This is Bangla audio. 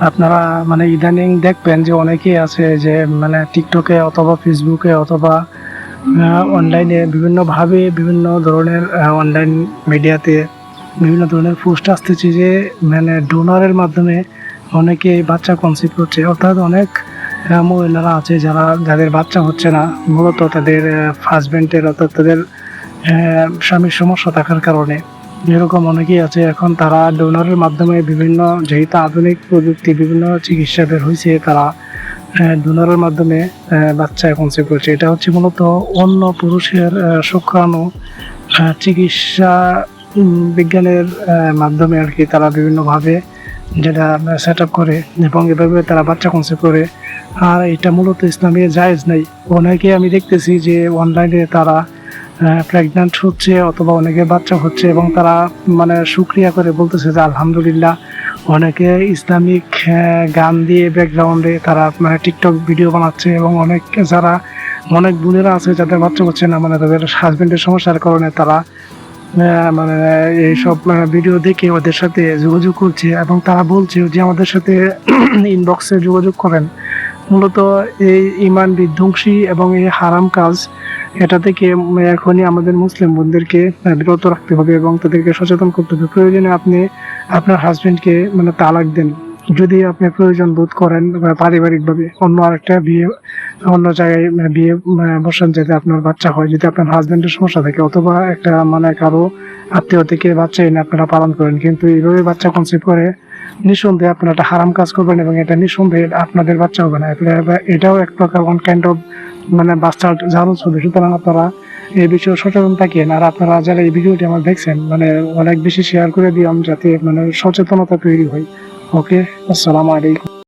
আপনারা মানে ইদানিং দেখবেন যে অনেকেই আছে যে মানে টিকটকে অথবা ফেসবুকে অথবা অনলাইনে বিভিন্নভাবে বিভিন্ন ধরনের অনলাইন মিডিয়াতে বিভিন্ন ধরনের পোস্ট আসতেছে যে মানে ডোনারের মাধ্যমে অনেকে বাচ্চা কনসিভ করছে, অর্থাৎ অনেক মহিলারা আছে যাদের বাচ্চা হচ্ছে না, মূলত তাদের হাজবেন্ডের অর্থাৎ তাদের স্বামীর সমস্যা থাকার কারণে। এরকম অনেকেই আছে, এখন তারা ডোনারের মাধ্যমে বিভিন্ন, যেহেতু আধুনিক প্রযুক্তি বিভিন্ন চিকিৎসা বের হয়েছে, তারা ডোনারের মাধ্যমে বাচ্চা কনসিভ করছে। এটা হচ্ছে মূলত অন্য পুরুষের শুক্রাণু চিকিৎসা বিজ্ঞানের মাধ্যমে আর কি তারা বিভিন্নভাবে যেটা সেট আপ করে এবং এভাবে তারা বাচ্চা কনসিভ করে। আর এটা মূলত ইসলামে জায়েজ নাই। অনেকে আমি দেখতেছি যে অনলাইনে তারা প্রেগন্যান্ট হচ্ছে অথবা অনেকে বাচ্চা হচ্ছে এবং তারা মানে শুকরিয়া করে বলতেছে যে আলহামদুলিল্লাহ। অনেকে ইসলামিক গান দিয়ে ব্যাকগ্রাউন্ডে তারা মানে টিকটক ভিডিও বানাচ্ছে এবং অনেক বোনেরা আছে যাদের বাচ্চা হচ্ছে না, মানে তাদের হাজবেন্ডের সমস্যার কারণে তারা মানে এইসব ভিডিও দেখে ওদের সাথে যোগাযোগ করছে এবং তারা বলছে যে আমাদের সাথে ইনবক্সে যোগাযোগ করেন। মূলত এই ইমান বিধ্বংসী এবং এই হারাম কাজ, এটা থেকে এখনই আমাদের মুসলিম বোনদেরকে বিরত রাখতে হবে এবং তাদেরকে সচেতন করতে হবে। প্রয়োজনে আপনি আপনার হাজবেন্ডকে মানে তালাক দেন, যদি আপনি প্রয়োজন বোধ করেন পারিবারিকভাবে অন্য আরেকটা বিয়ে, অন্য জায়গায় বিয়ে বসান যাতে আপনার বাচ্চা হয়, যদি আপনার হাজবেন্ডের সমস্যা থাকে, অথবা একটা মানে কারো আত্মীয় থেকে বাচ্চা এনে আপনারা পালন করেন। কিন্তু এইভাবে বাচ্চা কনসিভ করে নিঃসন্দেহে আপনারা একটা হারাম কাজ করবেন এবং এটা নিঃসন্দেহে আপনাদের বাচ্চা হবে না। এটাও এক প্রকার ওয়ান কাইন্ড অফ মানে বাস্টার্ড জানুস হবে। সুতরাং আপনারা এই বিষয়ে সচেতন থাকেন। আর আপনারা যারা এই ভিডিওটি আমার দেখছেন মানে অনেক বেশি শেয়ার করে দিলাম যাতে মানে সচেতনতা তৈরি হয়। ওকে, আসসালামু আলাইকুম।